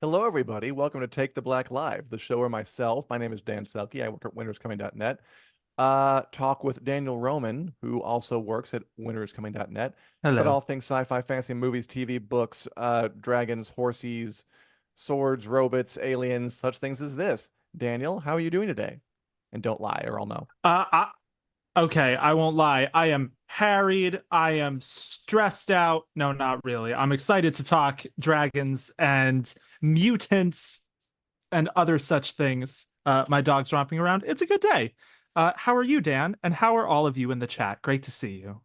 Hello, everybody. Welcome to Take the Black Live, the show where my name is Dan Selcke. I work at winnerscoming.net. Talk with Daniel Roman, who also works at winnerscoming.net, but Hello. all things sci-fi, fantasy, movies, TV, books, dragons, horses, swords, robots, aliens, such things as this. Daniel, how are you doing today? And don't lie, or I'll know. Uh, I, okay, I won't lie. I am harried. I am stressed out. No, not really. I'm excited to talk dragons and mutants and other such things. My dog's romping around. It's a good day. How are you, Dan? And how are all of you in the chat? Great to see you.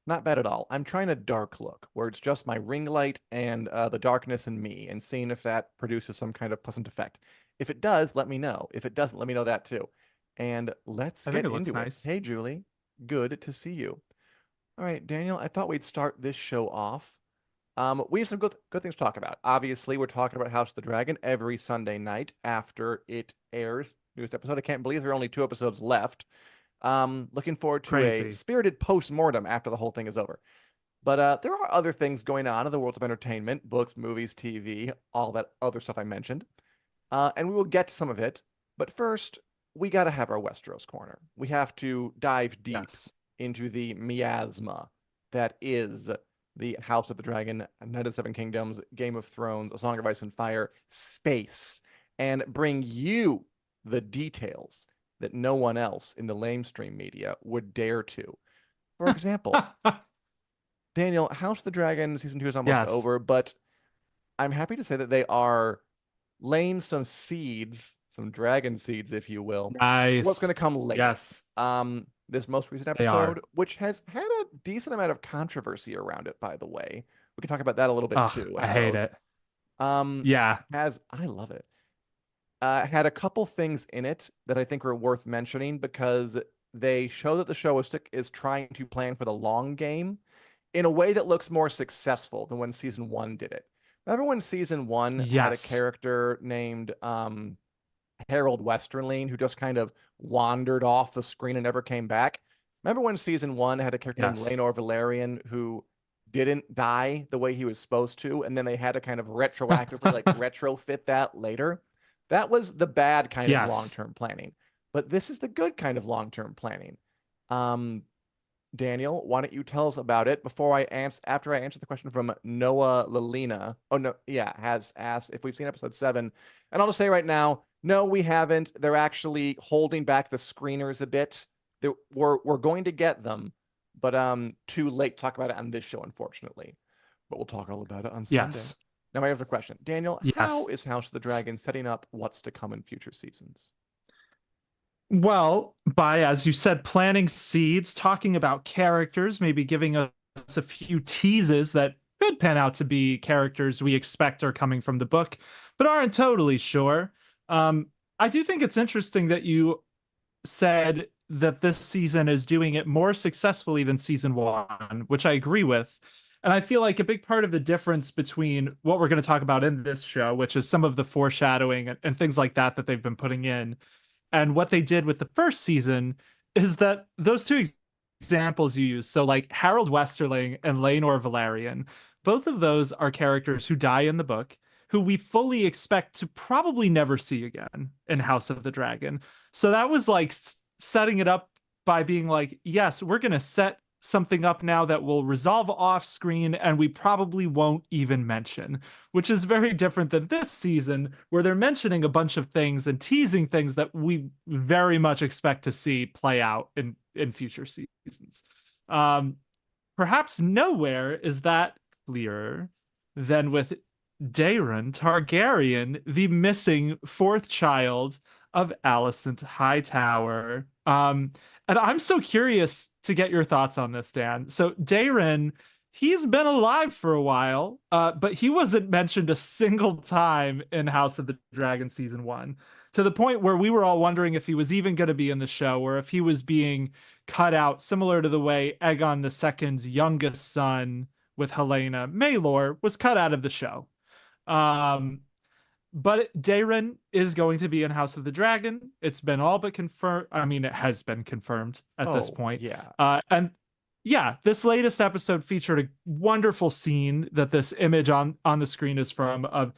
Not bad at all. I'm trying a dark look, where it's just my ring light and the darkness in me, and seeing if that produces some kind of pleasant effect. If it does, let me know. If it doesn't, let me know that too. And let's I think get it looks into it. nice. Hey, Julie. Good to see you. All right, Daniel, I thought we'd start this show off. We have some good things to talk about. Obviously, we're talking about House of the Dragon every Sunday night after it airs. Newest episode. I can't believe there are only 2 episodes left. Looking forward to a Crazy. spirited post-mortem after the whole thing is over. But there are other things going on in the world of entertainment, books, movies, TV, all that other stuff I mentioned. And we will get to some of it. But first, we got to have our Westeros corner. We have to dive deep Yes. into the miasma that is the House of the Dragon, Night of the Seven Kingdoms, Game of Thrones, A Song of Ice and Fire, space, and bring you the details that no one else in the lamestream media would dare to. For example, Daniel, House of the Dragon season 2 is almost Yes. over, but I'm happy to say that they are laying some seeds, some dragon seeds, if you will, for what's going Nice. to come later. Yes, This most recent they episode, are. which has had a decent amount of controversy around it, by the way. We can talk about that a little bit Ugh, too, I I hate suppose. it. Um, Yeah. I love it. Had a couple things in it that I think were worth mentioning because they show that the show is trying to plan for the long game in a way that looks more successful than when season one did it. Remember when season one had a Yes. character named Harold Westerling who just kind of wandered off the screen and never came back? Remember when season one had a character named Yes. Laenor Valerian who didn't die the way he was supposed to, and then they had to kind of retroactively like retrofit that later? That was the bad kind of Yes. long-term planning. But this is the good kind of long-term planning. Um, Daniel, why don't you tell us about it before I answer after I answer the question from Noah Lalina. Oh no, yeah, has asked if we've seen episode 7. And I'll just say right now, no, we haven't. They're actually holding back the screeners a bit. We're going to get them, but too late to talk about it on this show, unfortunately. But we'll talk all about it on Sunday. Yes. Now, my other question, Daniel, how Yes. is House of the Dragon setting up what's to come in future seasons? Well, by, as you said, planting seeds, talking about characters, maybe giving us a few teases that could pan out to be characters we expect are coming from the book, but aren't totally sure. Um, I do think it's interesting that you said that this season is doing it more successfully than season one, which I agree with. And I feel like a big part of the difference between what we're going to talk about in this show, which is some of the foreshadowing and things like that they've been putting in, and what they did with the first season is that those two examples you use, so like Harold Westerling and Laenor Valerian, both of those are characters who die in the book, who we fully expect to probably never see again in House of the Dragon. So that was like setting it up by being like, yes, we're going to set something up now that will resolve off screen and we probably won't even mention, which is very different than this season where they're mentioning a bunch of things and teasing things that we very much expect to see play out in future seasons. Um, Perhaps nowhere is that clearer than with Daeron Targaryen, the missing fourth child of Alicent Hightower. And I'm so curious to get your thoughts on this, Dan. So Daeron, he's been alive for a while, but he wasn't mentioned a single time in House of the Dragon season one, to the point where we were all wondering if he was even going to be in the show or if he was being cut out, similar to the way Aegon II's youngest son with Helena Maelor was cut out of the show. Um, but Daeron is going to be in House of the Dragon. It's been all but confirmed. I mean, it has been confirmed at this Oh, point. yeah. And yeah, this latest episode featured a wonderful scene that this image on the screen is from of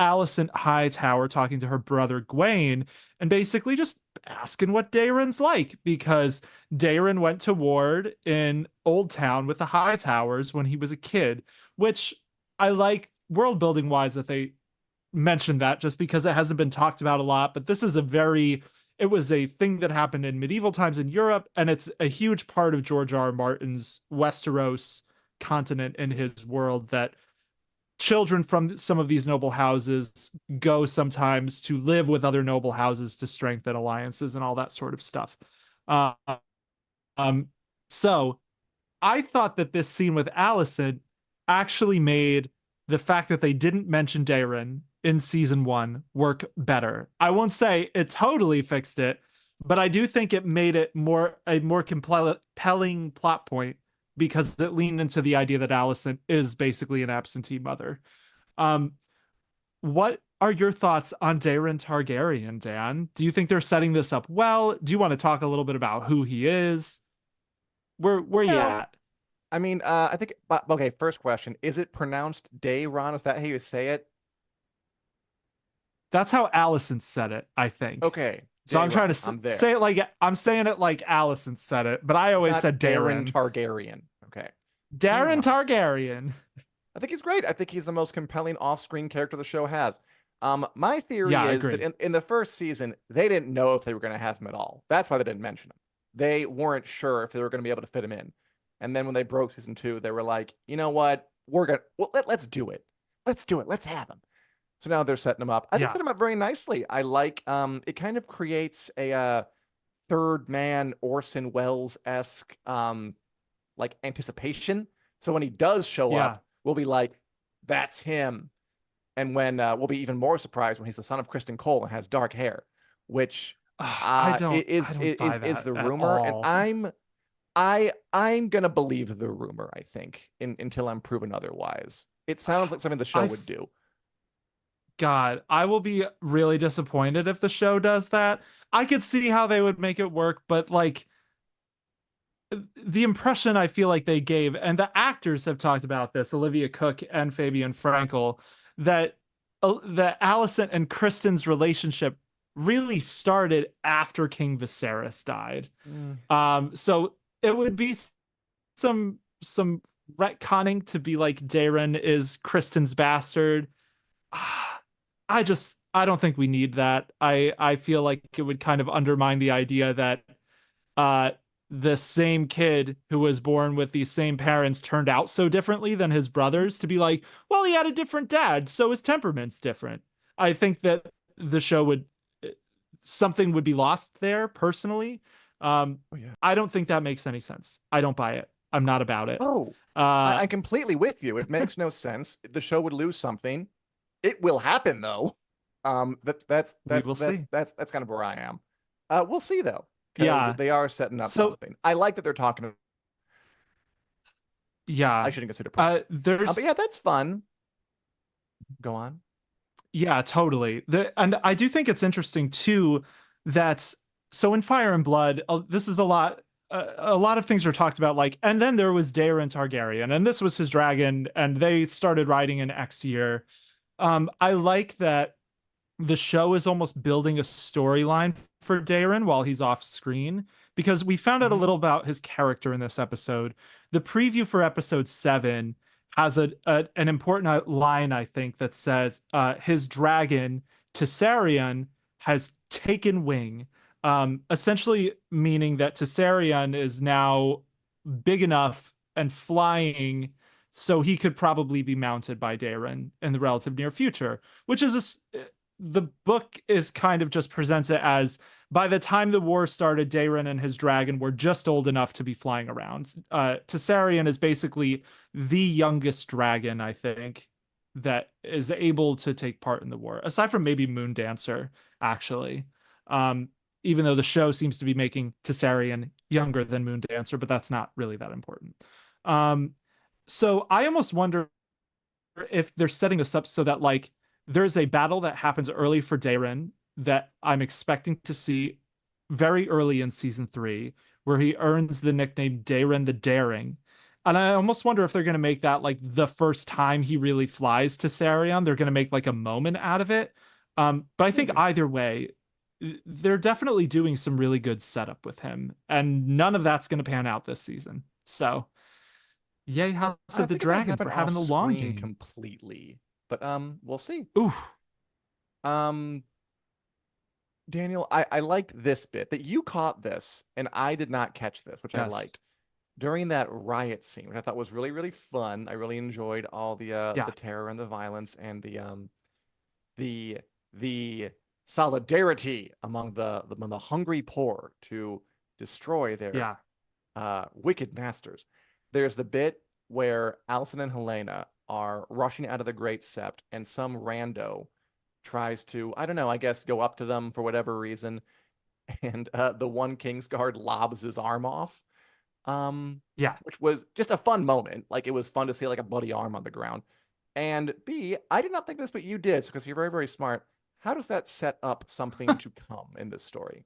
Alicent Hightower talking to her brother Gwaine and basically just asking what Daeron's like because Daeron went to ward in Old Town with the Hightowers when he was a kid, which I like world building wise that they mentioned that just because it hasn't been talked about a lot. But this is it was a thing that happened in medieval times in Europe, and it's a huge part of George R. R. Martin's Westeros continent in his world that children from some of these noble houses go sometimes to live with other noble houses to strengthen alliances and all that sort of stuff. Uh, um, so I thought that this scene with Alicent actually made the fact that they didn't mention Daeron in season one work better. I won't say it totally fixed it, but I do think it made it a more compelling plot point because it leaned into the idea that Alicent is basically an absentee mother. Um, what are your thoughts on Daeron Targaryen, Dan? Do you think they're setting this up well? Do you want to talk a little bit about who he is? Where you Well, at? I mean, I think, okay, first question. Is it pronounced Dayron? Is that how you say it? That's how Alicent said it, I think. Okay, So I'm trying Dayron. to I'm there. say it like I'm saying it like Alicent said it, but I It's always not said Daeron Darren. Targaryen. Okay. Darren Dayron. Targaryen. I think he's great. I think he's the most compelling off-screen character the show has. My theory Yeah, is that agreed. in the first season, they didn't know if they were going to have him at all. That's why they didn't mention him. They weren't sure if they were going to be able to fit him in. And then when they broke season two, they were like, you know what? Let's do it. Let's do it. Let's have him. So now they're setting him up. I think Yeah. setting him up very nicely. I like it kind of creates a third man Orson Welles-esque like anticipation. So when he does show Yeah. up, we'll be like, that's him. And when we'll be even more surprised when he's the son of Kristen Cole and has dark hair, which I don't buy is that the at rumor. And all. I'm gonna believe the rumor, I think, until I'm proven otherwise. It sounds like something the show I would do. God, I will be really disappointed if the show does that. I could see how they would make it work, but like the impression I feel like they gave, and the actors have talked about this, Olivia Cook and Fabian Frankel, that that Alicent and Kristen's relationship really started after King Viserys died. Mm. So it would be some retconning to be like Daeron is Kristen's bastard. I don't think we need that. I feel like it would kind of undermine the idea that uh the same kid who was born with these same parents turned out so differently than his brothers to be like, well, he had a different dad, so his temperament's different. I think that the show would something would be lost there personally. Oh yeah. I don't think that makes any sense. I don't buy it. I'm not about it. Oh, Uh I'm completely with you. It makes no sense. The show would lose something. It will happen though. we will see. That's kind of where I am. We'll see though, because Yeah. they are setting up So something. I like that they're talking. I yeah. shouldn't get too depressed. But There's yeah, that's fun. Go on. Yeah, totally. And I do think it's interesting too that so in Fire and Blood, this is a lot of things are talked about like, and then there was Daeron Targaryen, and this was his dragon, and they started riding in X year. I like that the show is almost building a storyline for Daeron while he's off screen because we found out a Mhm. little about his character in this episode. The preview for episode 7 has an important line, I think, that says his dragon, Tessarion, has taken wing. Essentially meaning that Tessarion is now big enough and flying so he could probably be mounted by Daeron in the relative near future, which is the book is kind of just presents it as by the time the war started, Daeron and his dragon were just old enough to be flying around. Tessarion is basically the youngest dragon, I think, that is able to take part in the war, aside from maybe Moondancer, actually. Um, Even though the show seems to be making Tessarion younger than Moondancer, but that's not really that important. Um, so I almost wonder if they're setting this up so that like there's a battle that happens early for Daeron that I'm expecting to see very early in season 3, where he earns the nickname Daeron the Daring. And I almost wonder if they're going to make that like the first time he really flies to Sarion. They're going to make like a moment out of it. But I think Maybe. either way, they're definitely doing some really good setup with him, and none of that's going to pan out this season. So, yay, House I of don't the think it might Dragon happen for off having the long screen game. completely, but we'll see. Ooh, Um, Daniel, I liked this bit that you caught this, and I did not catch this, which I yes. liked. During that riot scene, which I thought was really, really fun. I really enjoyed all Yeah, the terror and the violence and the the solidarity among among the hungry poor to destroy their yeah, wicked masters. There's the bit where Alison and Helena are rushing out of the Great Sept, and some rando tries to, I don't know, I guess go up to them for whatever reason, and the one Kingsguard lobs his arm off, yeah. which was just a fun moment. Like it was fun to see like a bloody arm on the ground. And B, I did not think this, but you did, because you're very, very smart. How does that set up something to come in this story?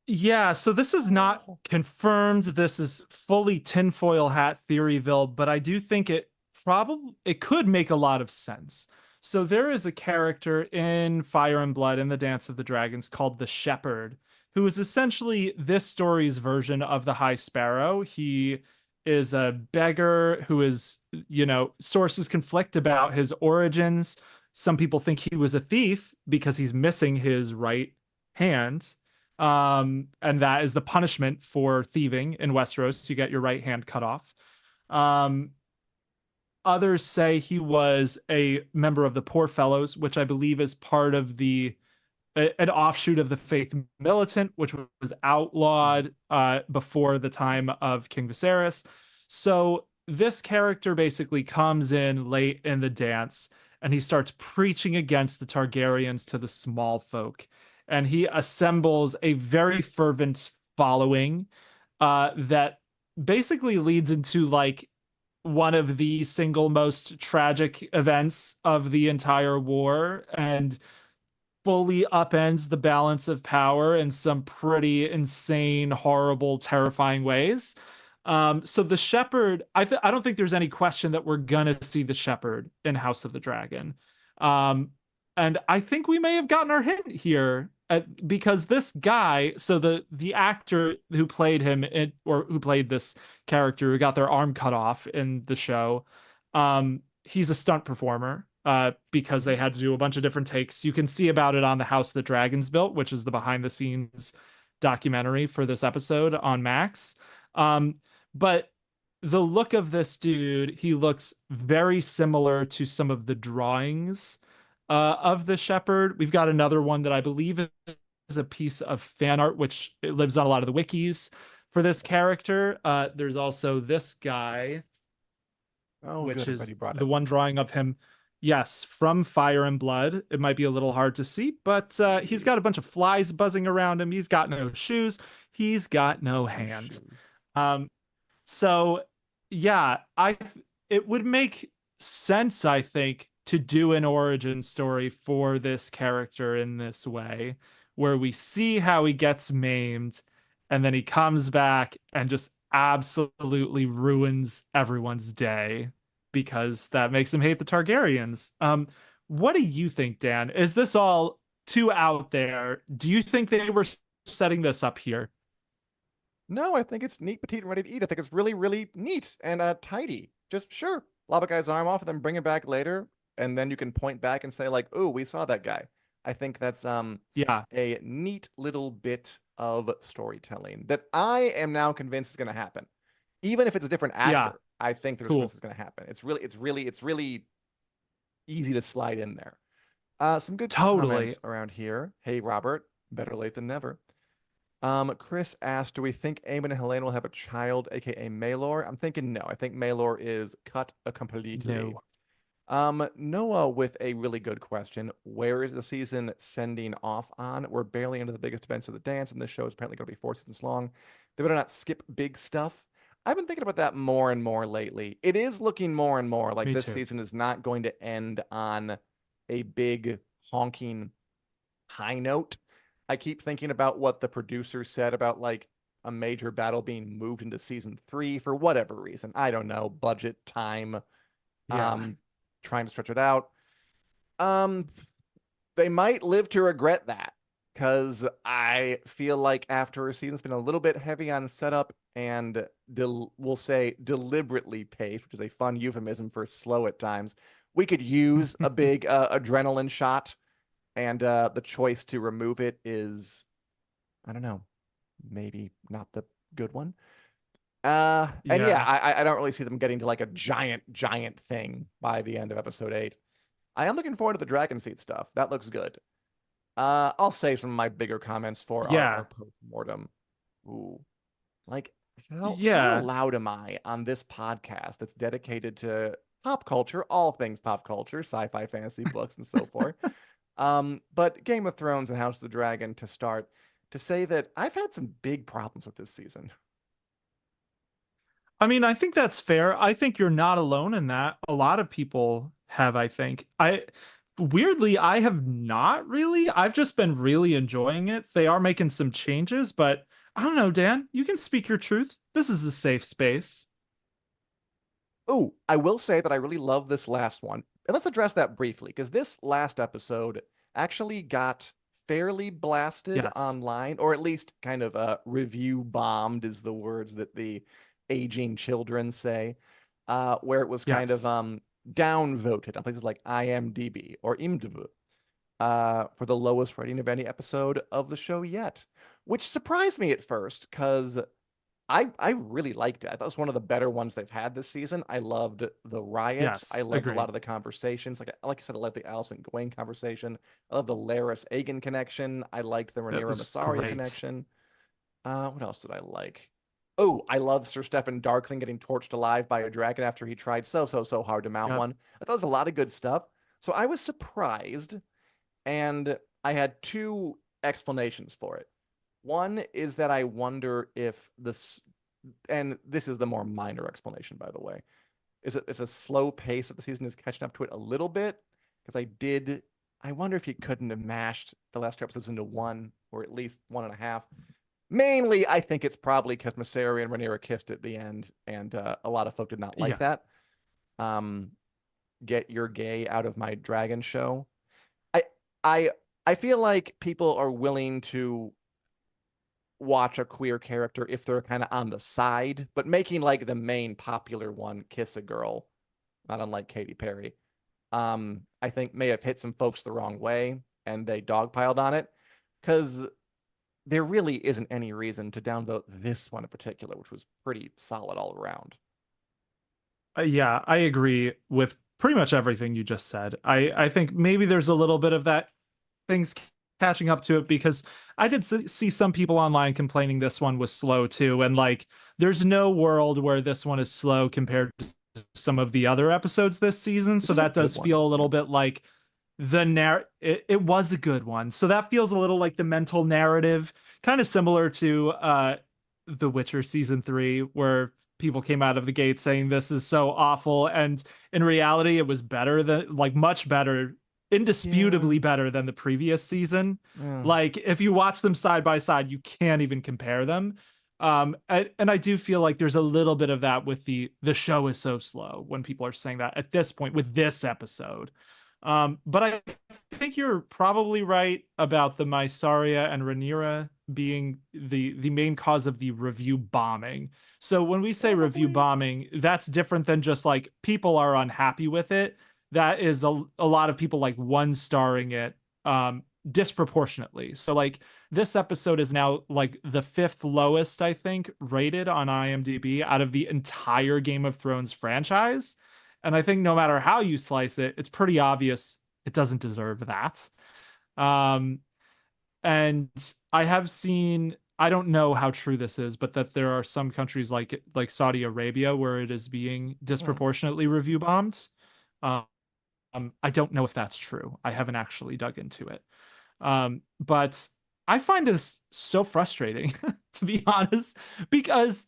Yeah, so this is not Oh. confirmed. This is fully tinfoil hat theoryville, but I do think it could make a lot of sense. So there is a character in Fire and Blood in the Dance of the Dragons called the Shepherd, who is essentially this story's version of the High Sparrow. He is a beggar who is, sources conflict about his origins. Some people think he was a thief because he's missing his right hand, and that is the punishment for thieving in Westeros. You get your right hand cut off. Um, Others say he was a member of the Poor Fellows, which I believe is part of an offshoot of the Faith Militant, which was outlawed before the time of King Viserys. So this character basically comes in late in the dance, and he starts preaching against the Targaryens to the small folk. And he assembles a very fervent following that basically leads into like one of the single most tragic events of the entire war, and fully upends the balance of power in some pretty insane, horrible, terrifying ways. So the Shepherd, I don't think there's any question that we're gonna see the Shepherd in House of the Dragon. Um, and I think we may have gotten our hint here because this guy, so the actor who played him or who played this character who got their arm cut off in the show, he's a stunt performer because they had to do a bunch of different takes. You can see about it on the House the Dragons Built, which is the behind the scenes documentary for this episode on Max. But the look of this dude, he looks very similar to some of the drawings of the Shepherd. We've got another one that I believe is a piece of fan art, which it lives on a lot of the wikis for this character. There's also this guy, Oh, good. which I'm glad is you brought the it. one drawing of him. Yes, from Fire and Blood. It might be a little hard to see, but he's got a bunch of flies buzzing around him. He's got no shoes. He's got no No hand. shoes. Um, so yeah, I it would make sense, I think, to do an origin story for this character in this way, where we see how he gets maimed, and then he comes back and just absolutely ruins everyone's day because that makes him hate the Targaryens. What do you think, Dan? Is this all too out there? Do you think they were setting this up here? No, I think it's neat, petite, and ready to eat. I think it's really, really neat and tidy. Just sure, lob a guy's arm off and then bring it back later, and then you can point back and say like, "Oh, we saw that guy." I think that's Yeah, a neat little bit of storytelling that I am now convinced is going to happen. Even if it's a different yeah, actor, I think there's cool. convinced it's going to happen. It's really easy to slide in there. Some good Totally. comments around here. Hey, Robert, better late than never. Chris asked, do we think Aemon and Helena will have a child, aka Maelor? I'm thinking no. I think Maelor is cut completely. No. Noah with a really good question. Where is the season sending off on? We're barely into the biggest events of the dance, and this show is apparently going to be 4 seasons long. They better not skip big stuff. I've been thinking about that more and more lately. It is looking more and more like Me this too. season is not going to end on a big honking high note. I keep thinking about what the producer said about like a major battle being moved into season 3 for whatever reason. I don't know, budget, time, Yeah. trying to stretch it out. Um, they might live to regret that because I feel like after a season's been a little bit heavy on setup and we'll say deliberately paced, which is a fun euphemism for slow at times, we could use a big adrenaline shot, and the choice to remove it is, I don't know, maybe not the good one. And yeah, Yeah. I don't really see them getting to like a giant thing by the end of episode 8. I am looking forward to the Dragon Seed stuff. That looks good. I'll save some of my bigger comments for our Yeah. post-mortem. Ooh, like how Yeah. allowed am I on this podcast that's dedicated to pop culture, all things pop culture, sci-fi, fantasy books, and so forth. But Game of Thrones and House of the Dragon to start, to say that I've had some big problems with this season. I mean, I think that's fair. I think you're not alone in that. A lot of people have, I think. I weirdly, I have not really. I've just been really enjoying it. They are making some changes, but I don't know, Dan. You can speak your truth. This is a safe space. Oh, I will say that I really love this last one. And let's address that briefly, because this last episode actually got fairly blasted Yes. online, or at least kind of review bombed is the words that the aging children say, where it was kind of Yes. downvoted on places like IMDb or IMDb for the lowest rating of any episode of the show yet, which surprised me at first because I really liked it. I thought it was one of the better ones they've had this season. I loved the riot. I Yes. loved a lot Agreed. of the conversations. Like I said, I loved the Allison Gawain conversation. I love the Laris Aegon connection. I liked the It Rhaenyra was Mysaria great. connection. What else did I like? Oh, I loved Sir Stephen Darkling getting torched alive by a dragon after he tried so hard to mount Yep. one. I thought it was a lot of good stuff. So I was surprised, and I had two explanations for it. One is that I wonder if this, and this is the more minor explanation, by the way, is that it's a slow pace of the season is catching up to it a little bit. Because I wonder if you couldn't have mashed the last two episodes into one, or at least one and a half. Mainly, I think it's probably because Mysaria and Rhaenyra kissed at the end, and a lot of folk did not like Yeah. that. Um, get your gay out of my dragon show. I I I feel like people are willing to watch a queer character if they're kind of on the side, but making like the main popular one kiss a girl, not unlike Katy Perry, I think may have hit some folks the wrong way and they dogpiled on it because there really isn't any reason to downvote this one in particular, which was pretty solid all around. Yeah, I agree with pretty much everything you just said. I think maybe there's a little bit of that things catching up to it because I did see some people online complaining this one was slow too, and like there's no world where this one is slow compared to some of the other episodes this season. This So is a that good does one. feel a Yeah. little bit like it was a good one. So that feels a little like the mental narrative, kind of similar to The Witcher season 3, where people came out of the gate saying this is so awful, and in reality it was better than, like, much better, Yeah. indisputably better than the previous season. Yeah. Like if you watch them side by side, you can't even compare them. And I do feel like there's a little bit of that with the show is so slow when people are saying that at this point with this episode. But I think you're probably right about the Mysaria and Rhaenyra being the main cause of the review bombing. So when we say review Probably. bombing, that's different than just like people are unhappy with it. That is a lot of people like one starring it disproportionately. So like this episode is now like the fifth lowest, I think, rated on IMDb out of the entire Game of Thrones franchise. And I think no matter how you slice it, it's pretty obvious it doesn't deserve that. Um, and I have seen, I don't know how true this is, but that there are some countries like Saudi Arabia where it is being Hmm. disproportionately review bombed. Um, I don't know if that's true. I haven't actually dug into it. But I find this so frustrating, to be honest, because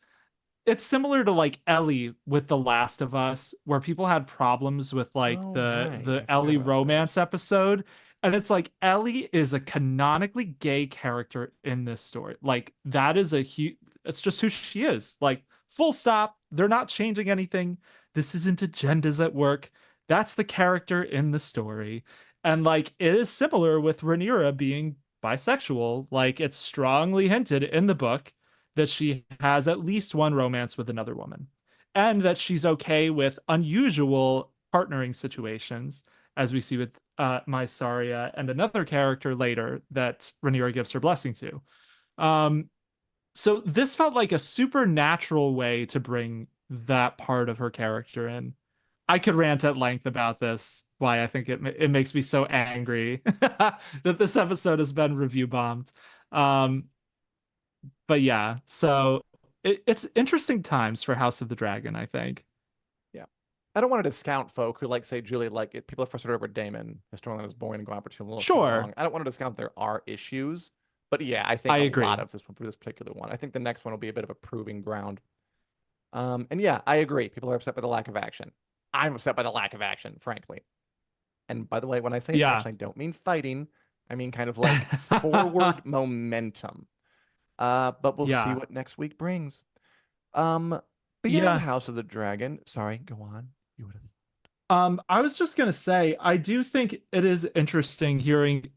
it's similar to like Ellie with The Last of Us, where people had problems with like Oh, the right. the I forgot Ellie about that. romance episode. And it's like Ellie is a canonically gay character in this story. Like that is a huge. It's just who she is. Like, full stop. They're not changing anything. This isn't agendas at work. That's the character in the story. And like, it is similar with Rhaenyra being bisexual. Like, it's strongly hinted in the book that she has at least one romance with another woman, and that she's okay with unusual partnering situations, as we see with Mysaria and another character later that Rhaenyra gives her blessing to. Um, so this felt like a supernatural way to bring that part of her character in. I could rant at length about this, why I think it makes me so angry that this episode has been review bombed. Um, but yeah, so it's interesting times for House of the Dragon, I think. Yeah. I don't want to discount folk who like say Julie like people are frustrated over Damon. The storyline was boring and going on for too little too Sure, long. I don't want to discount there are issues, but yeah, I I think a lot agree. of this particular one. I think the next one will be a bit of a proving ground. And yeah, I agree. People are upset by the lack of action. I'm upset by the lack of action, frankly. And by the way, when I say Yeah. action, I don't mean fighting. I mean kind of like forward momentum. But we'll see Yeah. what next week brings. Um, beyond Yeah. House of the Dragon, sorry, go on. You would have. I was just gonna say, I do think it is interesting hearing,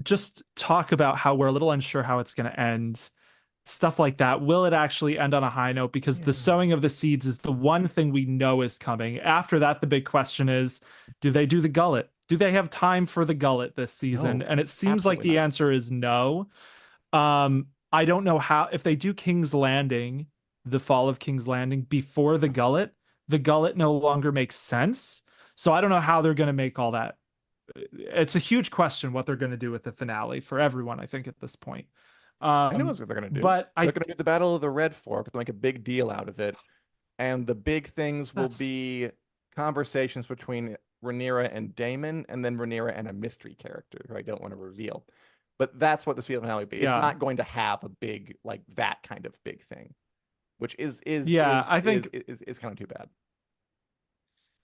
just talk about how we're a little unsure how it's gonna end, stuff like that. Will it actually end on a high note? Because the Yeah. sowing of the seeds is the one thing we know is coming. After that, the big question is, do they do the gullet? Do they have time for the gullet this season? No, And it seems like absolutely the not. answer is no. I don't know how, if they do King's Landing, the fall of King's Landing before the gullet no longer makes sense. So I don't know how they're going to make all that. It's a huge question what they're going to do with the finale for everyone, I think, at this point. I know Um, what they're gonna do. but They're I gonna do the Battle of the Red Fork. They'll make a big deal out of it. And the big things will that's be conversations between Rhaenyra and Daemon, and then Rhaenyra and a mystery character who I don't want to reveal. But that's what this finale will be. It's yeah. not going to have a big like that kind of big thing, which is is Yeah, is I is think is, is kind of too bad.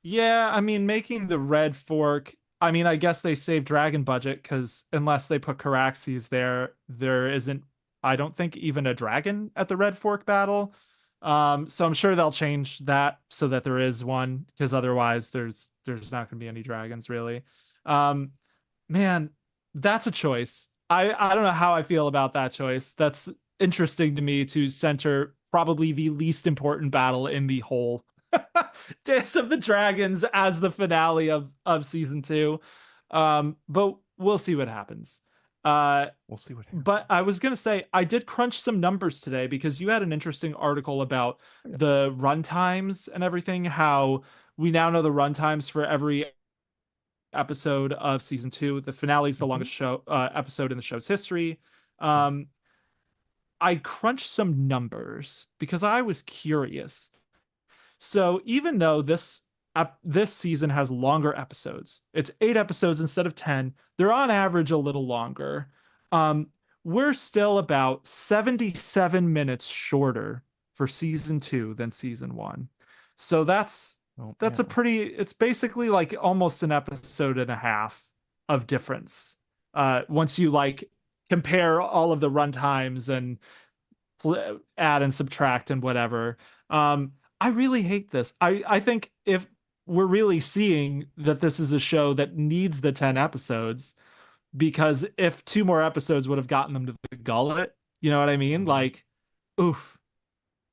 yeah, I mean, making the red fork, I mean, I guess they save dragon budget because unless they put Caraxes there, there isn't, I don't think, even a dragon at the red fork battle. So I'm sure they'll change that so that there is one, because otherwise there's not going to be any dragons really. Um, man, that's a choice. I don't know how I feel about that choice. That's interesting to me to center probably the least important battle in the whole Dance of the Dragons as the finale of season two. But we'll see what happens. Uh, We'll see what happens. but I was gonna say I did crunch some numbers today because you had an interesting article about the run times and everything. How we now know the run times for every episode of season two. The finale is the Mhm. longest show episode in the show's history. Um, I crunched some numbers because I was curious. So even though this season has longer episodes, it's 8 episodes instead of 10. They're on average a little longer. Um, we're still about 77 minutes shorter for season two than season one. So Oh that's a man. pretty. It's basically like almost an episode and a half of difference. Once you like compare all of the run times and add and subtract and whatever. I really hate this. I think if we're really seeing that this is a show that needs the 10 episodes, because if two more episodes would have gotten them to the gullet, you know what I mean? Mhm. Like, oof,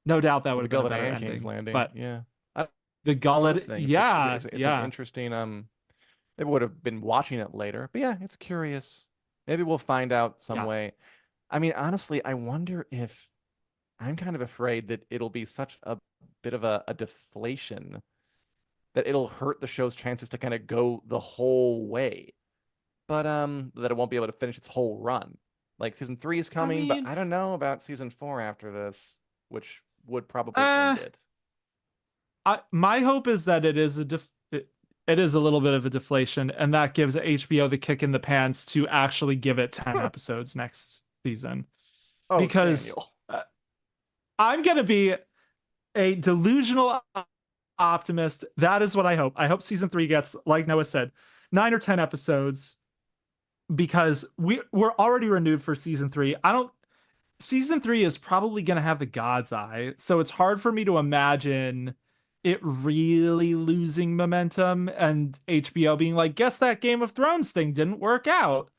no doubt that would The have been a Gullet better and King's ending. Landing. But Yeah. I the One of those gullet, things. yeah, It's an yeah. interesting maybe would have been watching it later. But yeah, it's curious. Maybe we'll find out some Yeah. way. I mean, honestly, I wonder if I'm kind of afraid that it'll be such a bit of a deflation that it'll hurt the show's chances to kind of go the whole way. But that it won't be able to finish its whole run. Like season three is I coming, but mean, I don't know about season four after this, which would probably uh, end it. my hope is that it is a little bit of a deflation, and that gives HBO the kick in the pants to actually give it 10 episodes next season. Oh, Because Daniel. I'm gonna be a delusional optimist. That is what I hope. I hope season three gets, like Noah said, 9 or 10 episodes because we're already renewed for season three. I don't. season 3 is probably going to have the God's Eye, so it's hard for me to imagine it really losing momentum and HBO being like, guess that Game of Thrones thing didn't work out.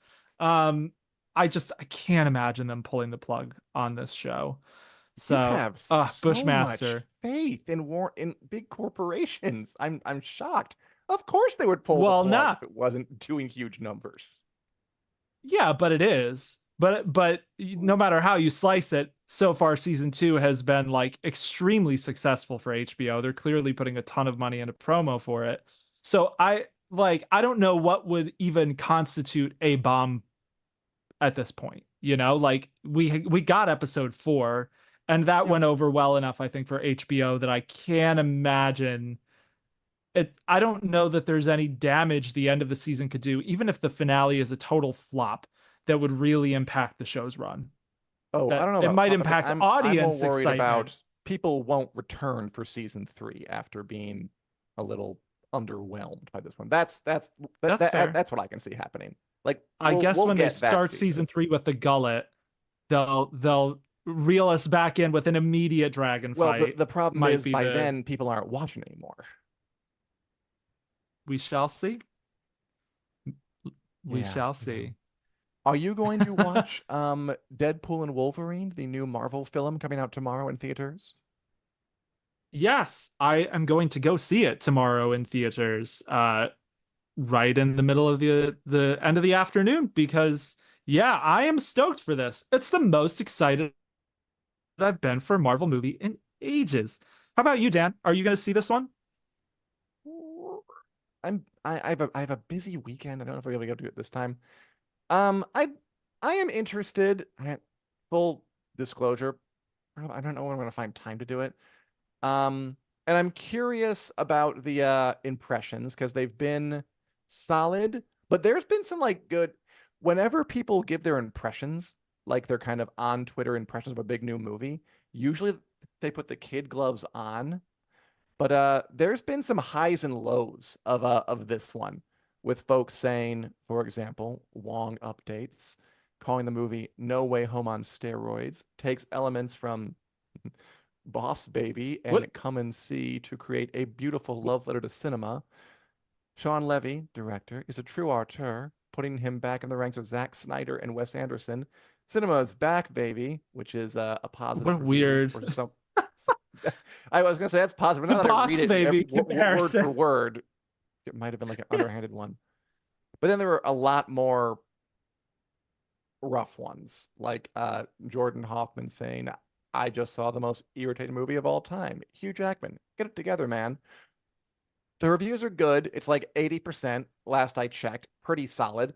Um, I can't imagine them pulling the plug on this show. You So, have so much Bushmaster. faith in big corporations. I'm shocked. Of course they would pull the Well, plug not if it wasn't doing huge numbers. yeah, but it is. But no matter how you slice it, so far season 2 has been like extremely successful for HBO. They're clearly putting a ton of money into promo for it. So I don't know what would even constitute a bomb at this point. You know, like we got episode 4 and that Yep. went over well enough I think for HBO that I can't imagine it. I don't know that there's any damage the end of the season could do, even if the finale is a total flop, that would really impact the show's run. Oh, I That don't know it about might flopping. impact I'm more audience worried excitement. about people won't return for season 3 after being a little underwhelmed by this one. That's fair. That's what I can see happening. Like I guess we'll when they get that start season. season 3 with the gullet, they'll reel us back in with an immediate dragon Well, fight. the problem Might is be by the then people aren't watching anymore. we shall see. We Yeah, shall you know. see. Are you going to watch Deadpool and Wolverine, the new Marvel film coming out tomorrow in theaters? Yes, I am going to go see it tomorrow in theaters. Right in the middle of the end of the afternoon because yeah, I am stoked for this. It's the most excited I've been for a Marvel movie in ages. How about you, Dan? Are you going to see this one? I have a busy weekend. I don't know if we're gonna be able to do it this time. I am interested. Full disclosure, I don't know when I'm gonna find time to do it. And I'm curious about the impressions because they've been solid, but there's been some like good. Whenever people give their impressions, like they're kind of on Twitter impressions of a big new movie, usually they put the kid gloves on. But there's been some highs and lows of this one, with folks saying, for example, Wong updates, calling the movie No Way Home on steroids, takes elements from Boss Baby What? and Come and See to create a beautiful love letter to cinema. Sean Levy, director, is a true auteur, putting him back in the ranks of Zack Snyder and Wes Anderson. Cinema is back, baby, which is a positive What review weird. or some. I was gonna say that's positive, but The now that I read Boss it Baby word comparison. for word, it might have been like an underhanded one. But then there were a lot more rough ones, like Jordan Hoffman saying, "I just saw the most irritating movie of all time." Hugh Jackman, get it together, man. The reviews are good. It's like 80% last I checked, pretty solid.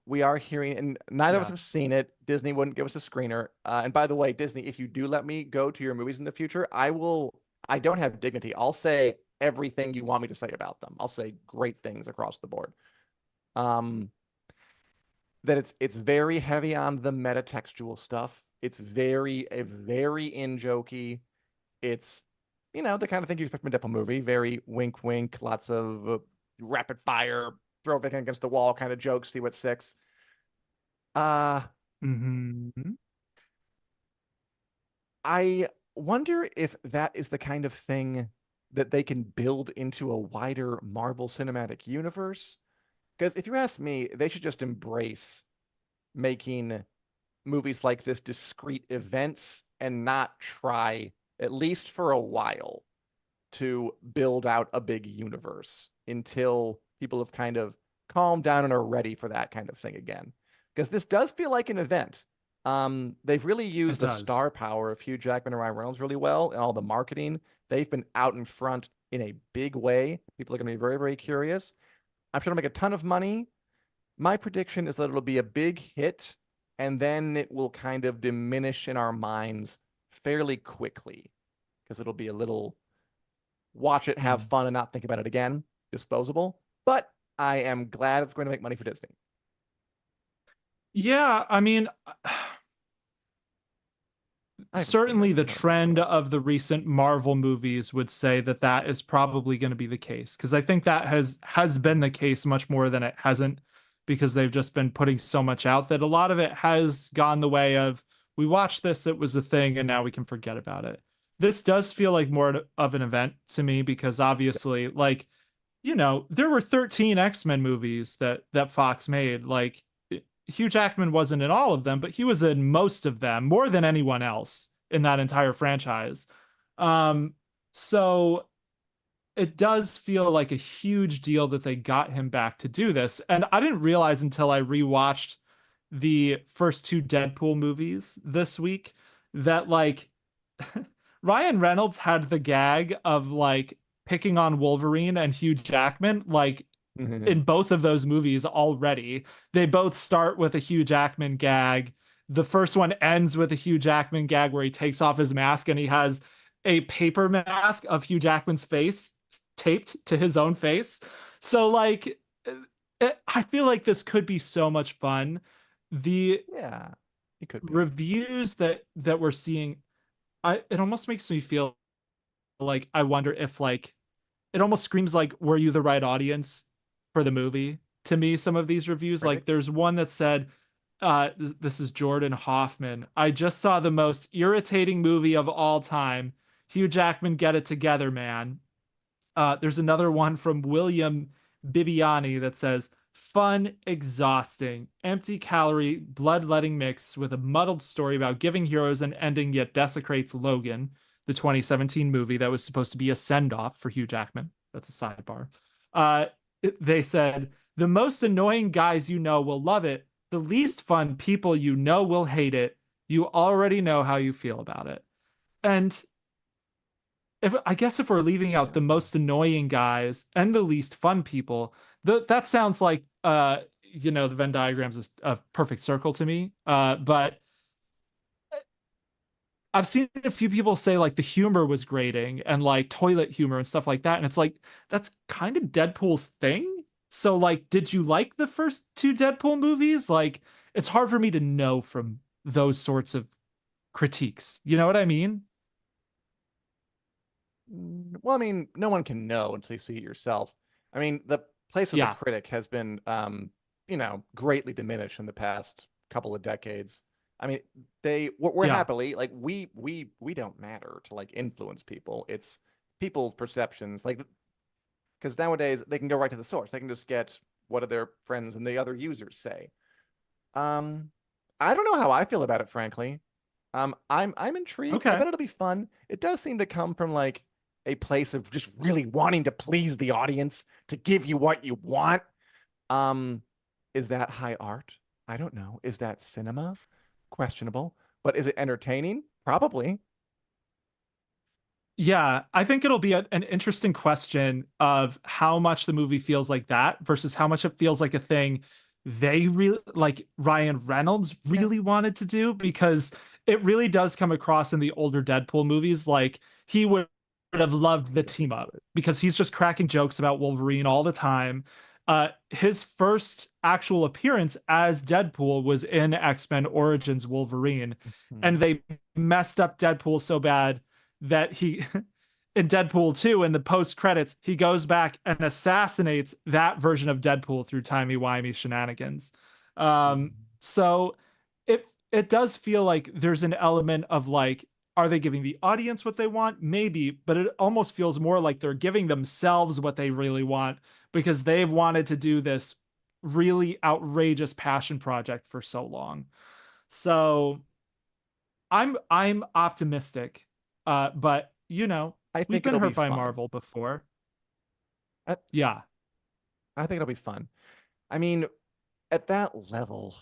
We are hearing, and neither of us have Yes. seen it. Disney wouldn't give us a screener. And by the way, Disney, if you do let me go to your movies in the future, I will. I don't have dignity. I'll say everything you want me to say about them. I'll say great things across the board. Um, that it's very heavy on the metatextual stuff. It's very in jokey. It's the kind of thing you expect from a Deadpool movie. Very wink wink, lots of rapid fire, throw everything against the wall kind of jokes. See what sticks. Uh, Hmm. I wonder if that is the kind of thing that they can build into a wider Marvel Cinematic Universe. Because if you ask me, they should just embrace making movies like this discrete events and not try, at least for a while, to build out a big universe until people have kind of calmed down and are ready for that kind of thing again. Because this does feel like an event. They've really It used the does. star power of Hugh Jackman and Ryan Reynolds really well, and all the marketing. They've been out in front in a big way. People are going to be very, very curious. I'm sure it'll make a ton of money. My prediction is that it'll be a big hit, and then it will kind of diminish in our minds fairly quickly because it'll be a little watch it, have Hmm. fun, and not think about it again. Disposable. But I am glad it's going to make money for Disney. Yeah, I mean, I haven't seen it. certainly the I don't know what to say trend about it. of the recent Marvel movies would say that that is probably going to be the case because I think that has been the case much more than it hasn't because they've just been putting so much out that a lot of it has gone the way of we watched this, it was a thing, and now we can forget about it. This does feel like more of an event to me because obviously, Yes. like, there were 13 X-Men movies that Fox made. Like Hugh Jackman wasn't in all of them, but he was in most of them, more than anyone else in that entire franchise. Um, so it does feel like a huge deal that they got him back to do this. And I didn't realize until I rewatched the first two Deadpool movies this week that like Ryan Reynolds had the gag of like picking on Wolverine and Hugh Jackman like in both of those movies already. They both start with a Hugh Jackman gag. The first one ends with a Hugh Jackman gag where he takes off his mask and he has a paper mask of Hugh Jackman's face taped to his own face. So like I feel like this could be so much fun. The Yeah, it could be. reviews that we're seeing, it almost makes me feel like I wonder if like it almost screams like were you the right audience for the movie to me, some of these reviews. Like Critics. there's one that said this is Jordan Hoffman, I just saw the most irritating movie of all time. Hugh Jackman, get it together, man. There's another one from William Bibiani that says, fun, exhausting, empty calorie, bloodletting mix with a muddled story about giving heroes an ending yet desecrates Logan, the 2017 movie that was supposed to be a send off for Hugh Jackman. That's a sidebar. Uh, they said, the most annoying guys you know will love it. The least fun people you know will hate it. You already know how you feel about it. And if I guess if we're leaving out Yeah. the most annoying guys and the least fun people, that sounds like the Venn diagram's a perfect circle to me. But I've seen a few people say like the humor was grating and like toilet humor and stuff like that, and it's like that's kind of Deadpool's thing. So like, did you like the first two Deadpool movies? Like, it's hard for me to know from those sorts of critiques. You know what I mean? Well, I mean, no one can know until you see it yourself. I mean, the place of the Yeah, critic has been, greatly diminished in the past couple of decades. I mean, we're yeah, happily like we don't matter to like influence people. It's people's perceptions, like because nowadays they can go right to the source. They can just get what do their friends and the other users say. Um, I don't know how I feel about it, frankly. I'm intrigued. I okay. bet it'll be fun. It does seem to come from like a place of just really wanting to please the audience, to give you what you want. Um, is that high art? I don't know. Is that cinema? Questionable. But is it entertaining? Probably. Yeah, I think it'll be an interesting question of how much the movie feels like that versus how much it feels like a thing they really like Ryan Reynolds Yeah. really wanted to do because it really does come across in the older Deadpool movies like he would have loved the team up because he's just cracking jokes about Wolverine all the time. His first actual appearance as Deadpool was in X-Men Origins Wolverine, Hmm. and they messed up Deadpool so bad that he in Deadpool 2 in the post credits he goes back and assassinates that version of Deadpool through timey-wimey shenanigans. So it does feel like there's an element of like are they giving the audience what they want? Maybe, but it almost feels more like they're giving themselves what they really want because they've wanted to do this really outrageous passion project for so long. So I'm optimistic. But I we've think been it'll be hurt by fun. Marvel before. I, Yeah. I think it'll be fun. I mean, at that level,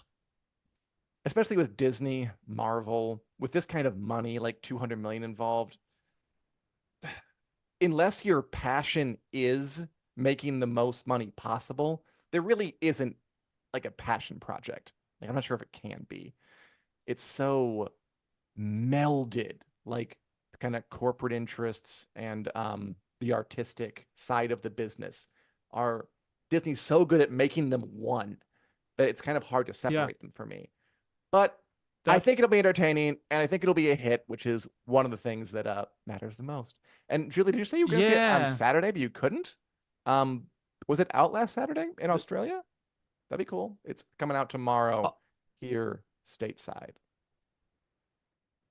especially with Disney, Marvel, with this kind of money, like 200 million involved, unless your passion is making the most money possible, there really isn't like a passion project. Like I'm not sure if it can be. It's so melded, like kind of corporate interests and the artistic side of the business are Disney's so good at making them one that it's kind of hard to Yeah. separate them for me. But I think That's it'll be entertaining, and I think it'll be a hit, which is one of the things that matters the most. And Julie, did you say you were going to see it on yeah. Saturday, but you couldn't? Um, was it out last Saturday in Australia? That'd be cool. It's coming out tomorrow Uh, here stateside.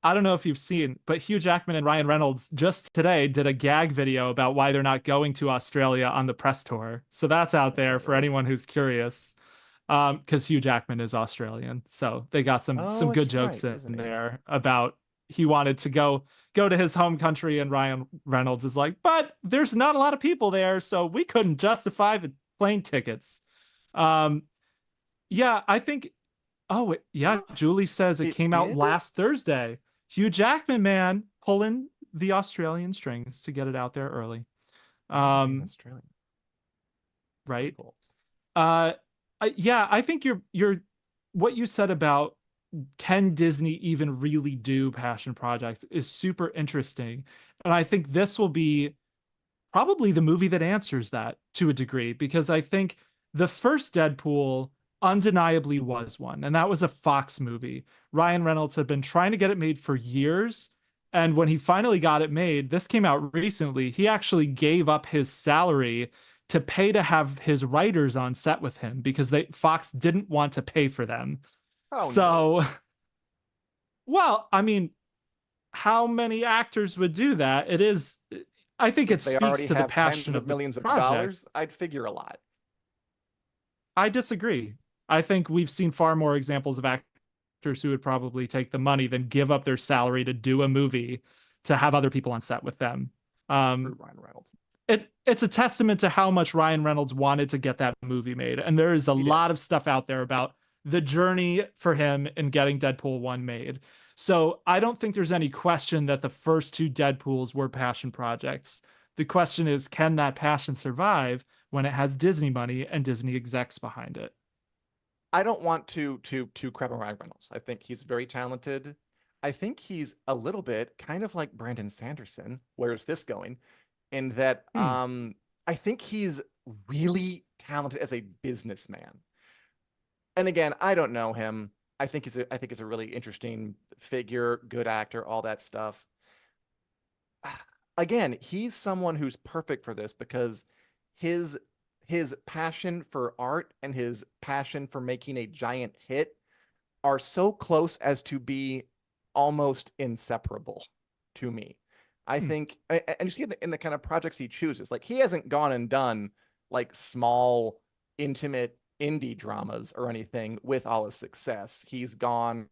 I don't know if you've seen, but Hugh Jackman and Ryan Reynolds just today did a gag video about why they're not going to Australia on the press tour. So that's out there for Oh, anyone who's curious. Because Hugh Jackman is Australian, so they got some oh, good it's jokes right, in isn't he? there about he wanted to go to his home country, and Ryan Reynolds is like, but there's not a lot of people there, so we couldn't justify the plane tickets. Um, yeah, I think. Oh, yeah. Oh, Julie says it it came out did? last Thursday. Hugh Jackman, man, pulling the Australian strings to get it out there early. I didn't know he was Um, Australian. Very right. cool. Uh, yeah, I think you're what you said about can Disney even really do passion projects is super interesting. And I think this will be probably the movie that answers that to a degree, because I think the first Deadpool undeniably was one, and that was a Fox movie. Ryan Reynolds had been trying to get it made for years. And when he finally got it made, this came out recently, he actually gave up his salary to pay to have his writers on set with him because Fox didn't want to pay for them. Oh no. So, well, I mean, how many actors would do that? It is, I think it If they speaks already to the have tens passion of of the millions of project. dollars, I'd figure a lot. I disagree. I think we've seen far more examples of actors who would probably take the money than give up their salary to do a movie to have other people on set with them. Through Um, Ryan Reynolds. it's a testament to how much Ryan Reynolds wanted to get that movie made. And there is a He did. lot of stuff out there about the journey for him in getting Deadpool 1 made. So I don't think there's any question that the first two Deadpools were passion projects. The question is, can that passion survive when it has Disney money and Disney execs behind it? I don't want to crap on Ryan Reynolds. I think he's very talented. I think he's a little bit kind of like Brandon Sanderson. Where's this going? In that Hmm. I think he's really talented as a businessman. And again, I don't know him. I think he's a really interesting figure, good actor, all that stuff. Again, he's someone who's perfect for this because his his passion for art and his passion for making a giant hit are so close as to be almost inseparable to me. I Hmm. think, and you see in the kind of projects he chooses, like he hasn't gone and done like small, intimate indie dramas or anything with all his success. He's gone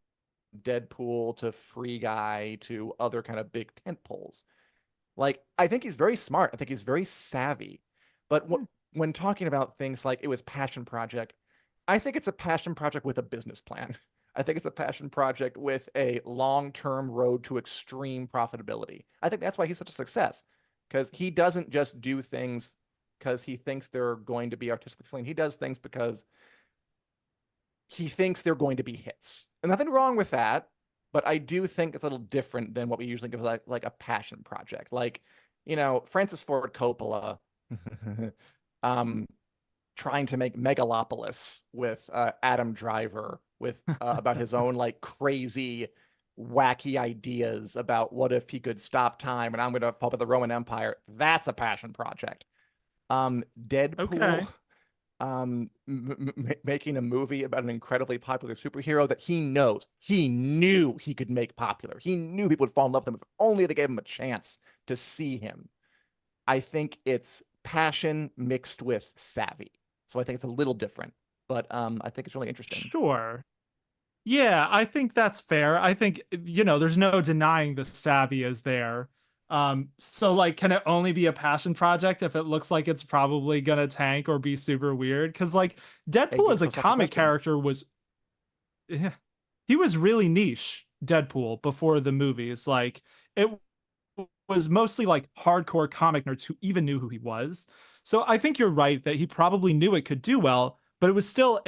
Deadpool to Free Guy to other kind of big tent poles. Like, I think he's very smart. I think he's very savvy. But Hmm. when talking about things like it was passion project, I think it's a passion project with a business plan. I think it's a passion project with a long-term road to extreme profitability. I think that's why he's such a success because he doesn't just do things because he thinks they're going to be artistically clean. He does things because he thinks they're going to be hits. And nothing wrong with that, but I do think it's a little different than what we usually give like a passion project. Like, Francis Ford Coppola um trying to make Megalopolis with Adam Driver with about his own like crazy wacky ideas about what if he could stop time and I'm going to pop up the Roman Empire. That's a passion project. Deadpool Okay. making a movie about an incredibly popular superhero that he knew he could make popular. He knew people would fall in love with him if only they gave him a chance to see him. I think it's passion mixed with savvy. So I think it's a little different, but I think it's really interesting. Sure. Yeah, I think that's fair. I think, there's no denying the savvy is there. So like, can it only be a passion project if it looks like it's probably gonna tank or be super weird? Because like Hey, Deadpool give as a yourself the comic question. character was, yeah, he was really niche, Deadpool, before the movies. Like it was mostly like hardcore comic nerds who even knew who he was. So I think you're right that he probably knew it could do well, but it was still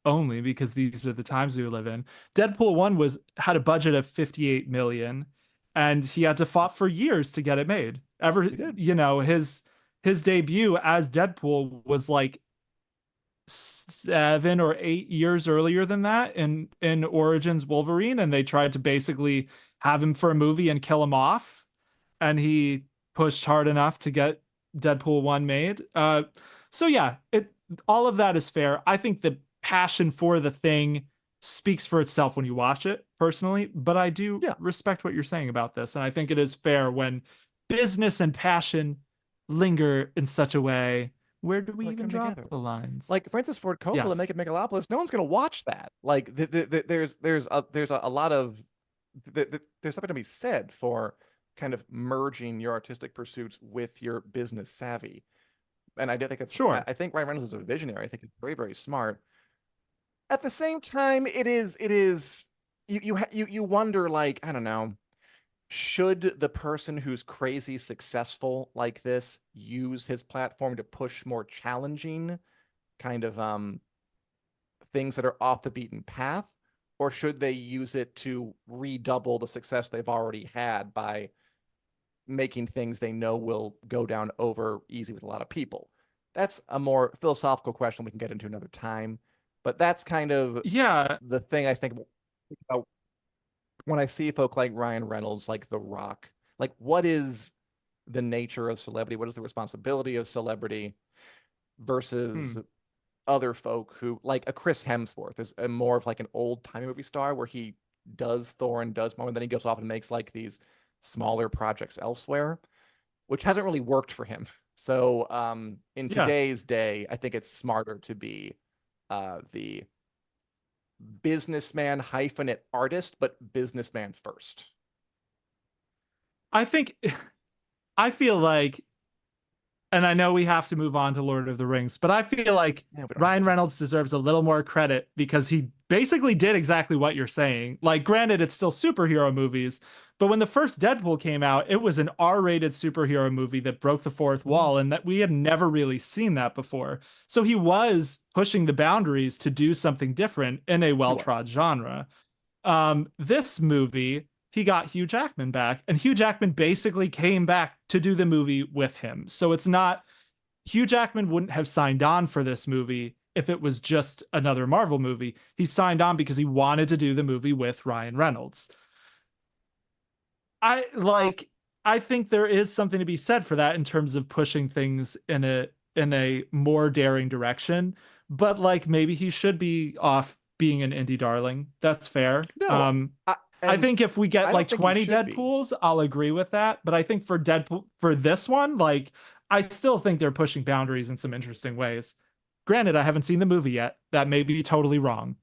only because these are the times we live in. Deadpool 1 was had a budget of 58 million and he had to fought for years to get it made. He did. His debut as Deadpool was like 7 or 8 years earlier than that in Origins Wolverine, and they tried to basically have him for a movie and kill him off, and he pushed hard enough to get Deadpool 1 made. So yeah, it all of that is fair. I think the passion for the thing speaks for itself when you watch it personally, but I do Yeah, respect what you're saying about this. And I think it is fair when business and passion linger in such a way. Where do we like even come draw together. the lines? Like Francis Ford Coppola Yes, making Megalopolis, no one's gonna watch that. Like there's a lot of there's something to be said for kind of merging your artistic pursuits with your business savvy. And I do think it's sure. I think Ryan Reynolds is a visionary. I think he's very, very smart. At the same time, it is you wonder, like, I don't know, should the person who's crazy successful like this use his platform to push more challenging kind of things that are off the beaten path, or should they use it to redouble the success they've already had by making things they know will go down over easy with a lot of people? That's a more philosophical question we can get into another time, but that's kind of Yeah, the thing I think about when I see folk like Ryan Reynolds, like The Rock. Like, what is the nature of celebrity? What is the responsibility of celebrity versus hmm. other folk who, like a Chris Hemsworth, is a more of like an old time movie star where he does Thor and does more, and then he goes off and makes like these smaller projects elsewhere, which hasn't really worked for him. So, in Yeah. today's day, I think it's smarter to be the businessman hyphenate artist, but businessman first. I think I feel like, and I know we have to move on to Lord of the Rings, but I feel like Yeah, we don't have Ryan to. Reynolds deserves a little more credit because he basically did exactly what you're saying. Like, granted, it's still superhero movies, but when the first Deadpool came out, it was an R-rated superhero movie that broke the fourth Mhm. wall, and that we had never really seen that before. So he was pushing the boundaries to do something different in a He was. well-trod genre. This movie, he got Hugh Jackman back, and Hugh Jackman basically came back to do the movie with him. So it's not Hugh Jackman wouldn't have signed on for this movie if it was just another Marvel movie. He signed on because he wanted to do the movie with Ryan Reynolds. I like I think there is something to be said for that in terms of pushing things in a more daring direction, but like maybe he should be off being an indie darling. That's fair. No, I and think if we get I like don't think he 20 should be. Deadpools, I'll agree with that, but I think for Deadpool for this one, like I still think they're pushing boundaries in some interesting ways. Granted, I haven't seen the movie yet. That may be totally wrong,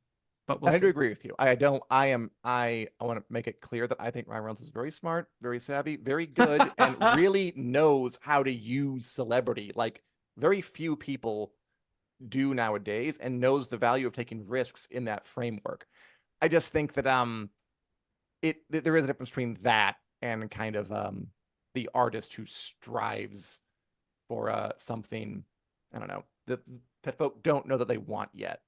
but we'll I do see. agree with you. I don't. I am. I want to make it clear that I think Ryan Reynolds is very smart, very savvy, very good, and really knows how to use celebrity. Like very few people do nowadays, and knows the value of taking risks in that framework. I just think that there is a difference between that and kind of the artist who strives for something, I don't know, that folk don't know that they want yet.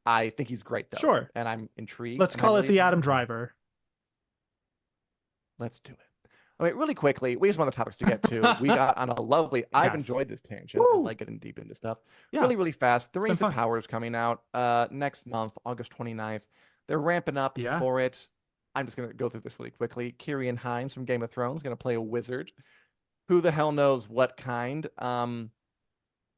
I think he's great though, Sure. and I'm intrigued, Let's and I call it really the admire Adam him. Driver. Let's do it. All right, really quickly, we have some other topics to get to. We got on a lovely. I've Yes. enjoyed this tangent. I Woo! like getting deep into stuff. Yeah, Really, really fast. The it's been Rings of fun. Power is coming out next month, August 29th. They're ramping up Yeah. for it. I'm just gonna go through this really quickly. Kieran Hines from Game of Thrones gonna play a wizard. Who the hell knows what kind?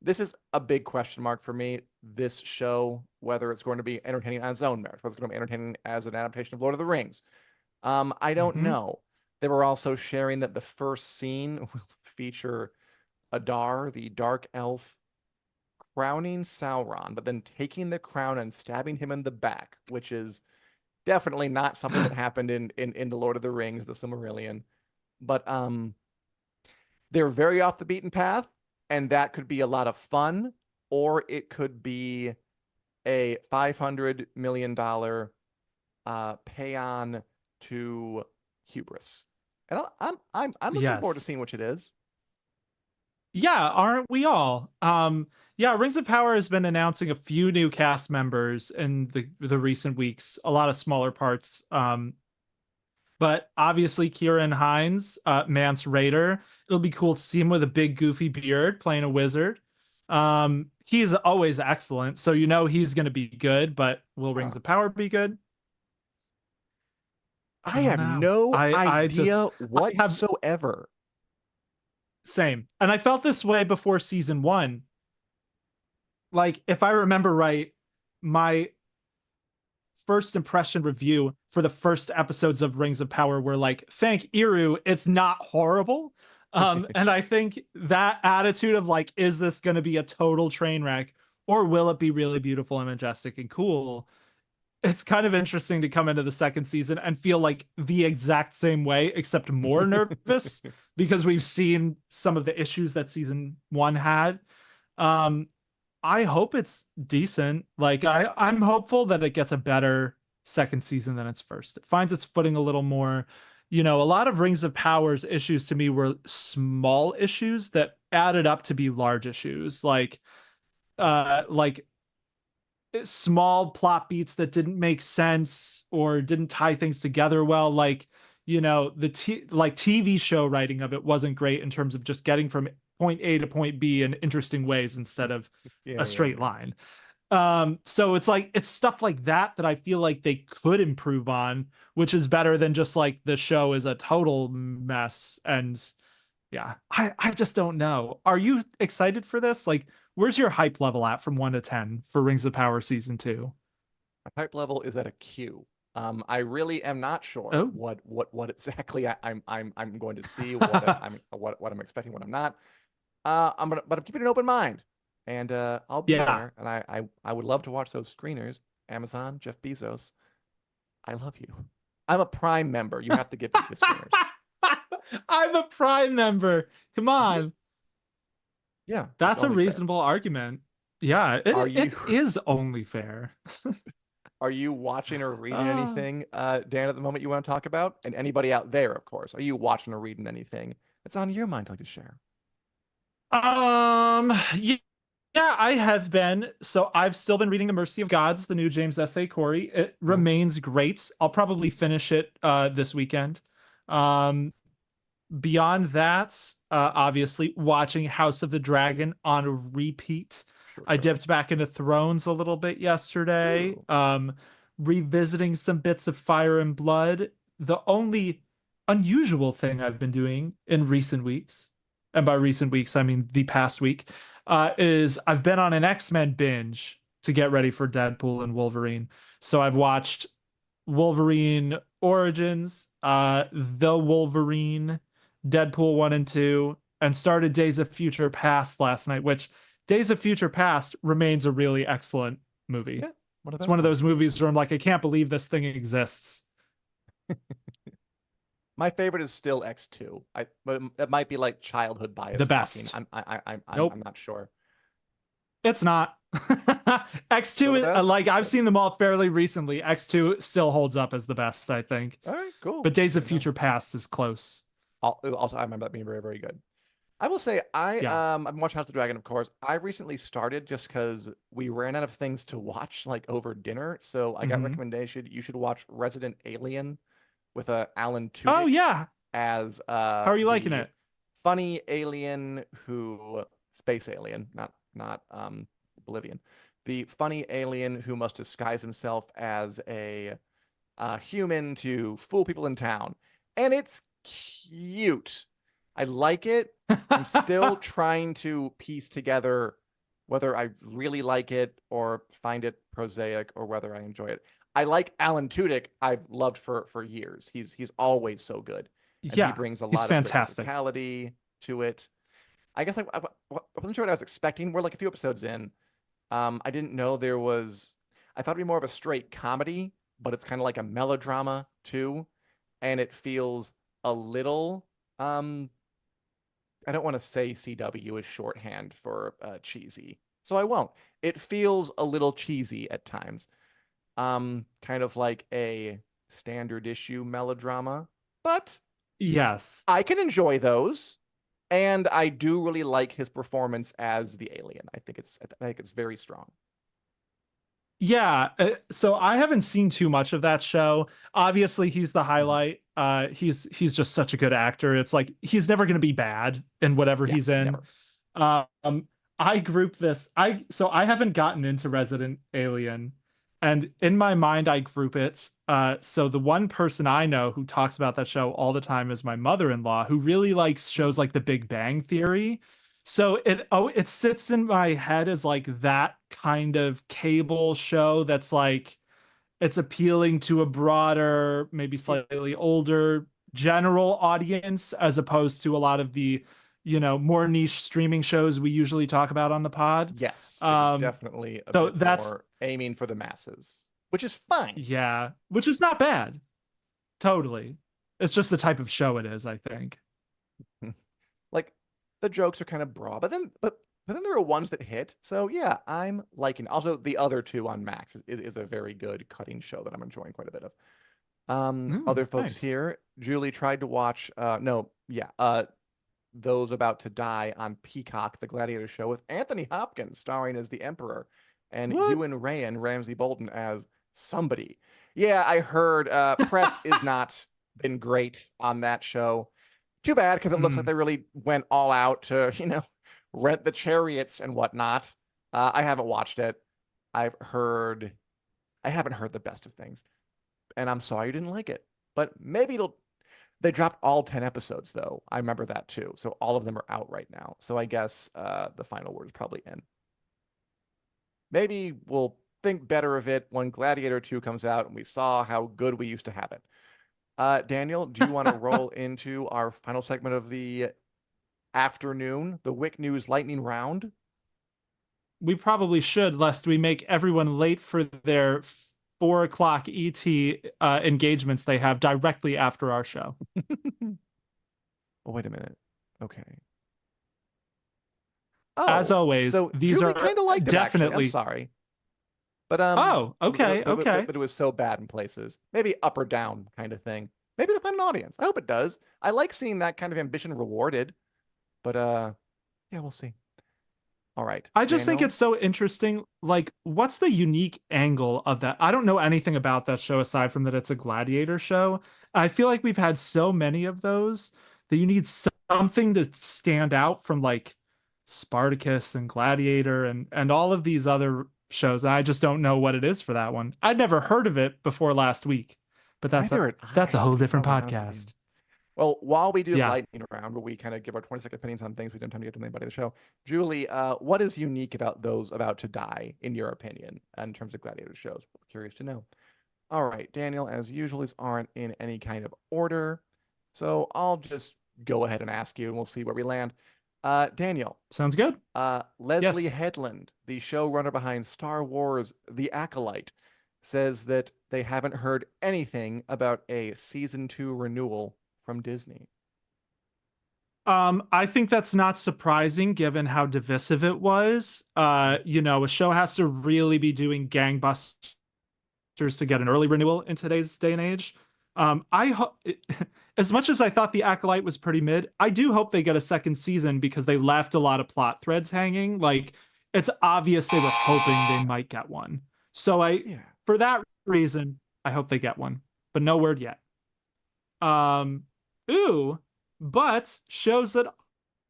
This is a big question mark for me. This show, whether it's going to be entertaining on its own merit, whether it's going to be entertaining as an adaptation of Lord of the Rings. I don't Hmm. know. They were also sharing that the first scene will feature Adar, the dark elf, crowning Sauron, but then taking the crown and stabbing him in the back, which is definitely not something that happened in the Lord of the Rings, the Silmarillion. But they're very off the beaten path, and that could be a lot of fun, or it could be a $500 million pay on to hubris. And I'm looking forward to Yes. seeing which it is. Yeah, aren't we all? Yeah, Rings of Power has been announcing a few new cast members in the recent weeks, a lot of smaller parts. But obviously Kieran Hines, Mance Raider. It'll be cool to see him with a big goofy beard playing a wizard. He's always excellent, so you know he's going to be good, but will Huh. Rings of Power be good? I I don't have know. no I just idea I have whatsoever. same. And I felt this way before season 1. Like if I remember right, my first impression review for the first episodes of Rings of Power were like, thank Eru, it's not horrible. And I think that attitude of like, is this going to be a total train wreck, or will it be really beautiful and majestic and cool? It's kind of interesting to come into the second season and feel like the exact same way, except more nervous because we've seen some of the issues that season one had. Um, I hope it's decent. Like I'm hopeful that it gets a better second season than its first. It finds its footing a little more. A lot of Rings of Power's issues to me were small issues that added up to be large issues. Like small plot beats that didn't make sense or didn't tie things together well. Like, like TV show writing of it wasn't great in terms of just getting from point A to point B in interesting ways instead of a straight line. So it's like, it's stuff like that I feel like they could improve on, which is better than just like the show is a total mess. And yeah, I just don't know. Are you excited for this? Like, where's your hype level at from 1 to 10 for Rings of Power season 2? My hype level is at a Q. I really am not sure Oh. what exactly I'm going to see, what I'm expecting, what I'm not. But I'm keeping an open mind, and I'll be Yeah. there, and I would love to watch those screeners. Amazon, Jeff Bezos, I love you. I'm a Prime member. You have to give me the screeners. I'm a Prime member. Come on. Yeah, That's a fair. reasonable argument. Yeah, it is only fair. Are you watching or reading anything, Dan, at the moment you want to talk about? And anybody out there, of course. Are you watching or reading anything that's on your mind to like to share? Yeah, I have been. So I've still been reading The Mercy of Gods, the new James S.A. Corey. It remains great. I'll probably finish it this weekend. Beyond that, obviously watching House of the Dragon on a repeat. Sure. I dipped back into Thrones a little bit yesterday. Revisiting some bits of Fire and Blood. The only unusual thing I've been doing in recent weeks, and by recent weeks I mean the past week, is I've been on an X-Men binge to get ready for Deadpool and Wolverine. So I've watched Wolverine Origins, The Wolverine, Deadpool 1 and 2, and started Days of Future Past last night, which Days of Future Past remains a really excellent movie. Yeah, it's one of those movies where I'm like, I can't believe this thing exists. My favorite is still X2. But it might be like childhood bias. The best. I'm Nope. I'm not sure. It's not. X2 is like, I've seen them all fairly recently. X2 still holds up as the best, I think. All right, cool. But Days of Future Past is close. Also, I remember that being very, very good. I will say I've been watching House of the Dragon, of course. I recently started just because we ran out of things to watch like over dinner. So I got recommendation. You should watch Resident Alien with Alan Tudyk. Oh yeah. As how are you liking it? Funny alien space alien, not Bolivian. The funny alien who must disguise himself as a human to fool people in town. And it's cute. I like it. I'm still trying to piece together whether I really like it or find it prosaic or whether I enjoy it. I like Alan Tudyk. I've loved for years. He's always so good. And he brings a lot of physicality to it. I guess I wasn't sure what I was expecting. We're like a few episodes in. I didn't know there was. I thought it'd be more of a straight comedy, but it's kind of like a melodrama too, and it feels a little. I don't want to say CW is shorthand for cheesy, so I won't. It feels a little cheesy at times, kind of like a standard issue melodrama, but yes, I can enjoy those. And I do really like his performance as the alien. I think it's very strong. Yeah, so I haven't seen too much of that show. Obviously, he's the highlight. He's just such a good actor. It's like he's never going to be bad in whatever he's in. I group this. So I haven't gotten into Resident Alien, and in my mind, I group it. So the one person I know who talks about that show all the time is my mother-in-law, who really likes shows like The Big Bang Theory. So it sits in my head as like that kind of cable show that's like it's appealing to a broader, maybe It, slightly older general audience as opposed to a lot of the, more niche streaming shows we usually talk about on the pod. yes, it is Um, definitely a so bit that's, more aiming for the masses, which is fine. yeah, which is not bad. Totally. It's just the type of show it is, I think. Like the jokes are kind of broad, but then there are ones that hit. So yeah, I'm liking. Also, the other two on Max is a very good cutting show that I'm enjoying quite a bit of. Other folks Nice. here. Julie tried to watch. No, yeah. Those About to Die on Peacock, the Gladiator show with Anthony Hopkins starring as the Emperor, and What? Ewan Ryan, Ramsey Bolton as somebody. Yeah, I heard press is not been great on that show. Too bad because it looks like Mm. they really went all out to, rent the chariots and whatnot. I haven't watched it. I've heard I haven't heard the best of things, and I'm sorry you didn't like it. But maybe it'll they dropped all 10 episodes though. I remember that too. So all of them are out right now. So I guess the final word is probably in. Maybe we'll think better of it when Gladiator 2 comes out and we saw how good we used to have it. Daniel, do you want to roll into our final segment of the afternoon, the WiC News Lightning Round? We probably should, lest we make everyone late for their 4 o'clock ET engagements they have directly after our show. Oh, wait a minute. Okay. As Oh, always, so these Julie are kind of liked it actually. I'm definitely. sorry. But Oh, okay, okay. but it was so bad in places. Maybe up or down kind of thing. Maybe to find an audience. I hope it does. I like seeing that kind of ambition rewarded. But yeah, we'll see. All right, I just think Daniel. it's so interesting. Like, what's the unique angle of that? I don't know anything about that show aside from that it's a gladiator show. I feel like we've had so many of those that you need something to stand out from like Spartacus and Gladiator and all of these other shows. I just don't know what it is for that one. I'd never heard of it before last week, but Neither had that's a I, whole to be different totally honest with you. podcast. Well, while we do the Yeah, lightning round, where we kind of give our 20-second opinions on things we didn't have time to get to anybody in the show, Julie, what is unique about those about to die, in your opinion, in terms of gladiator shows? We're curious to know. All right, Daniel, as usual, these aren't in any kind of order. So I'll just go ahead and ask you, and we'll see where we land. Daniel, sounds good. Leslie Yes. Headland, the showrunner behind Star Wars The Acolyte, says that they haven't heard anything about a season 2 renewal from Disney. I think that's not surprising given how divisive it was. A show has to really be doing gangbusters to get an early renewal in today's day and age. I hope, as much as I thought The Acolyte was pretty mid, I do hope they get a second season because they left a lot of plot threads hanging. Like, it's obvious they were hoping they might get one. So Yeah. for that reason, I hope they get one, but no word yet. Um, ooh, but shows that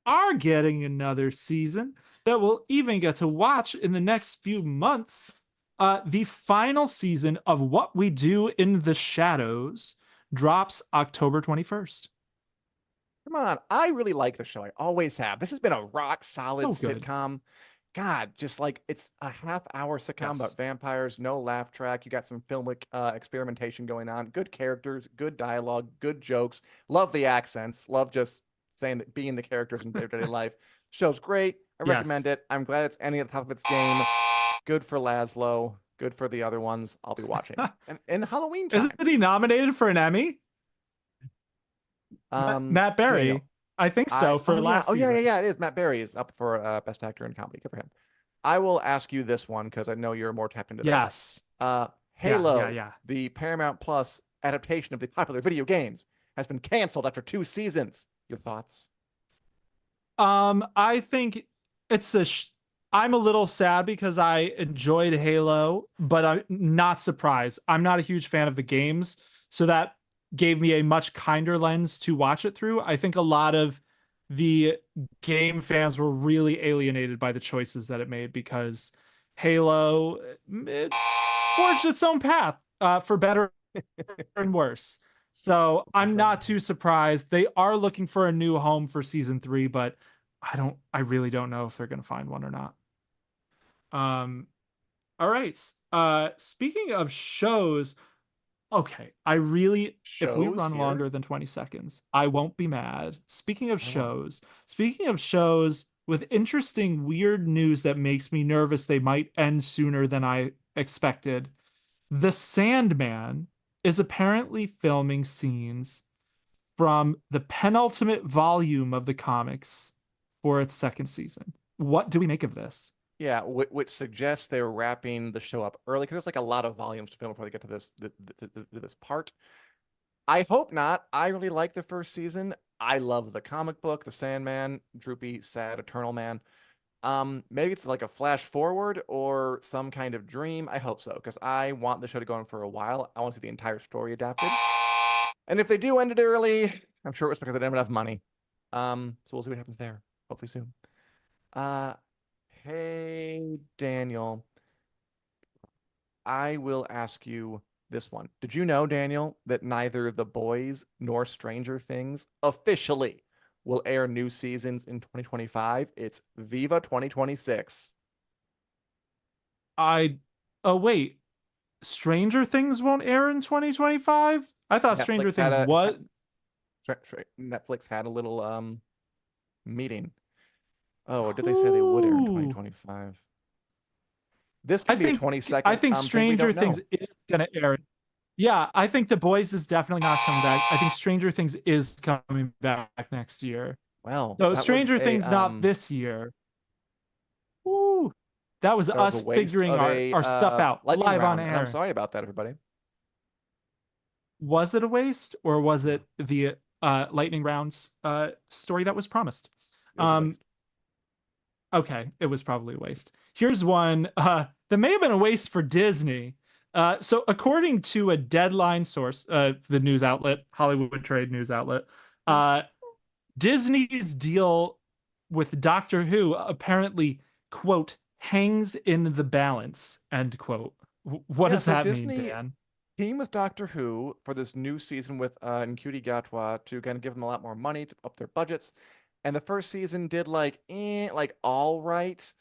are getting another season that we'll even get to watch in the next few months. The final season of What We Do in the Shadows drops October 21st. Come on. I really like the show. I always have. This has been a rock solid Oh, good. sitcom. God, just like it's a half-hour sitcom about Yes. vampires, no laugh track. You got some filmic experimentation going on. Good characters, good dialogue, good jokes. Love the accents. Love just saying that being the characters in day-to-day life. Show's great. I recommend Yes. it. I'm glad it's ending at the top of its game. Good for Laszlo. Good for the other ones. I'll be watching. And in Halloween Isn't time. he nominated for an Emmy? Matt Daniel, Berry. I think so for last Oh yeah, yeah, season. yeah. It is. Matt Berry is up for Best Actor in Comedy. Good for him. I will ask you this one because I know you're more tapped into this. Yes. Yeah, yeah, Halo, yeah. the Paramount Plus adaptation of the popular video games, has been canceled after 2 seasons. Your thoughts? I think it's I'm a little sad because I enjoyed Halo, but I'm not surprised. I'm not a huge fan of the games, so that gave me a much kinder lens to watch it through. I think a lot of the game fans were really alienated by the choices that it made because Halo it forged its own path for better and worse. So I'm not too surprised. They are looking for a new home for season 3, but I really don't know if they're going to find one or not. Um, All right. Speaking of shows, okay, I really, if we Shows run here. longer than 20 seconds, I won't be mad. I won't. Speaking of shows with interesting, weird news that makes me nervous they might end sooner than I expected. The Sandman is apparently filming scenes from the penultimate volume of the comics for its second season. What do we make of this? Yeah, which suggests they were wrapping the show up early because there's like a lot of volumes to film before they get to this part. I hope not. I really like the first season. I love the comic book, The Sandman, droopy, sad, eternal man. Maybe it's like a flash forward or some kind of dream. I hope so because I want the show to go on for a while. I want to see the entire story adapted. And if they do end it early, I'm sure it's because they didn't have enough money. So we'll see what happens there. Hopefully soon. Uh, hey Daniel, I will ask you this one. Did you know, Daniel, that neither The Boys nor Stranger Things officially will air new seasons in 2025? It's Viva 2026. I, oh, wait, Stranger Things won't air in 2025? I thought Stranger Netflix had Things a what? Netflix had a little meeting. Oh, or did they say they would air in Ooh. 2025? This I could be a think I 22nd think thing we Stranger don't Things know. is gonna air. Yeah, I think The Boys is definitely not coming back. I think Stranger Things is coming back next year. Well, So that was Stranger a Things not this year. Ooh. That was us waste figuring of our stuff out lightning live on round, and I'm air. sorry about that, everybody. Was it a waste or was it the lightning rounds story that was promised? It was a Um, waste. okay, it was probably a waste. Here's one that may have been a waste for Disney. So according to a Deadline source, the news outlet, Hollywood Trade news outlet, uh, Disney's deal with Doctor Who apparently, quote, hangs in the balance, end quote. What Yeah, does so that mean, Disney Dan? teamed with Doctor Who for this new season with Ncuti Gatwa to kind of give them a lot more money to up their budgets. And the first season did like all right.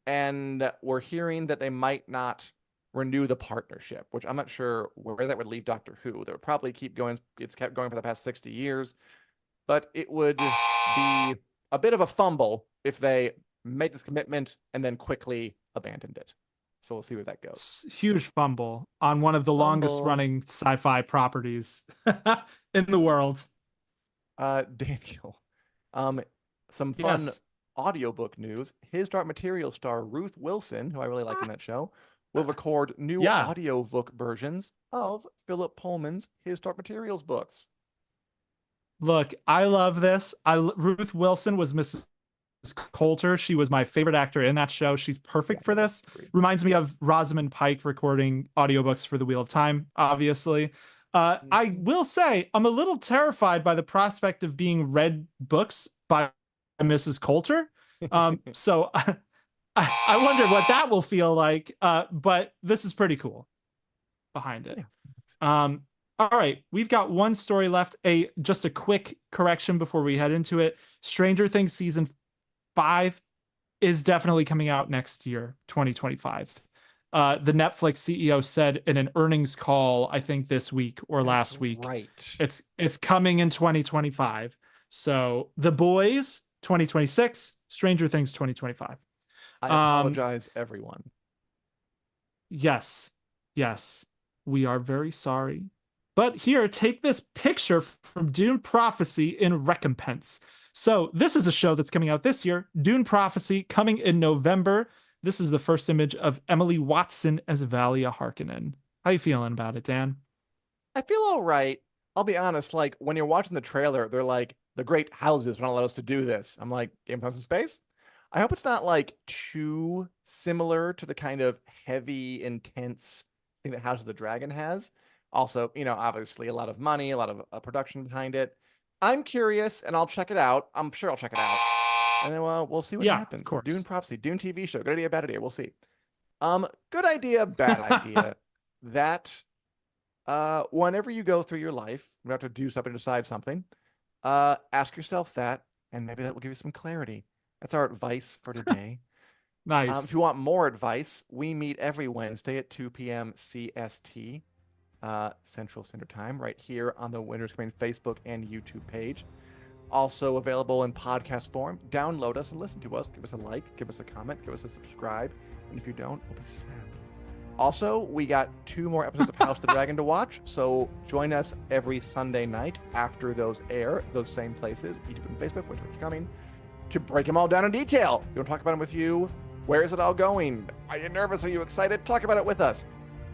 And we're hearing that they might not renew the partnership, which I'm not sure where that would leave Doctor Who. They would probably keep going. It's kept going for the past 60 years, but it would be a bit of a fumble if they made this commitment and then quickly abandoned it. So we'll see where that goes. Huge fumble on one of the longest Fumble. running sci-fi properties in the world. Daniel. Um, some fun Yes. audiobook news. His Dark Materials star Ruth Wilson, who I really like in that show, will record new Yeah. audiobook versions of Philip Pullman's His Dark Materials books. Look, I love this. Ruth Wilson was Mrs. Coulter. She was my favorite actor in that show. She's Yeah, perfect for agreed. this. Agreed. Reminds me of Rosamund Pike recording audiobooks for The Wheel of Time, obviously. I Mhm. will say I'm a little terrified by the prospect of being read books by Mrs. Coulter. So I wonder what that will feel like. But this is pretty cool behind it. Yeah. All right, we've got one story left. Just a quick correction before we head into it. Stranger Things season 5 is definitely coming out next year, 2025. The Netflix CEO said in an earnings call, I think this week or That's last week, right. it's coming in 2025. So The Boys 2026, Stranger Things 2025. I Um, apologize, everyone. yes, yes, we are very sorry. But here, take this picture from Dune Prophecy in recompense. So, this is a show that's coming out this year. Dune Prophecy coming in November. This is the first image of Emily Watson as Valia Harkonnen. How you feeling about it, Dan? I feel all right. I'll be honest, like when you're watching the trailer, they're like, the great houses will not allow us to do this. I'm like, Game of Thrones in space? I hope it's not like too similar to the kind of heavy, intense thing that House of the Dragon has. Also, obviously a lot of money, a lot of production behind it. I'm curious and I'll check it out. I'm sure I'll check it out. And then we'll see what Yeah, of happens. Dune course. Prophecy, Dune TV show. Good idea, bad idea. We'll see. Good idea, bad idea. That whenever you go through your life, you have to do something, decide something. Ask yourself that, and maybe that will give you some clarity. That's our advice for today. Nice. If you want more advice, we meet every Wednesday at 2 p.m. CST, Central Standard Time, right here on the Winners Command Facebook and YouTube page. Also available in podcast form. Download us and listen to us. Give us a like, give us a comment, give us a subscribe. And if you don't, we'll be sad. Also, we got 2 more episodes of House of the Dragon to watch, so join us every Sunday night after those air, those same places, YouTube and Facebook, which is coming, to break them all down in detail. We want to talk about them with you. Where is it all going? Are you nervous? Are you excited? Talk about it with us.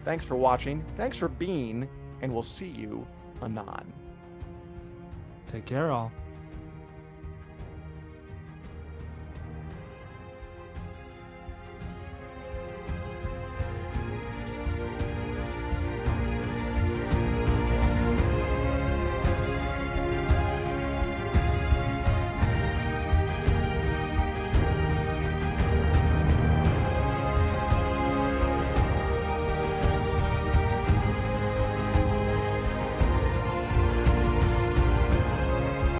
Thanks for watching. Thanks for being, and we'll see you anon. Take care, all.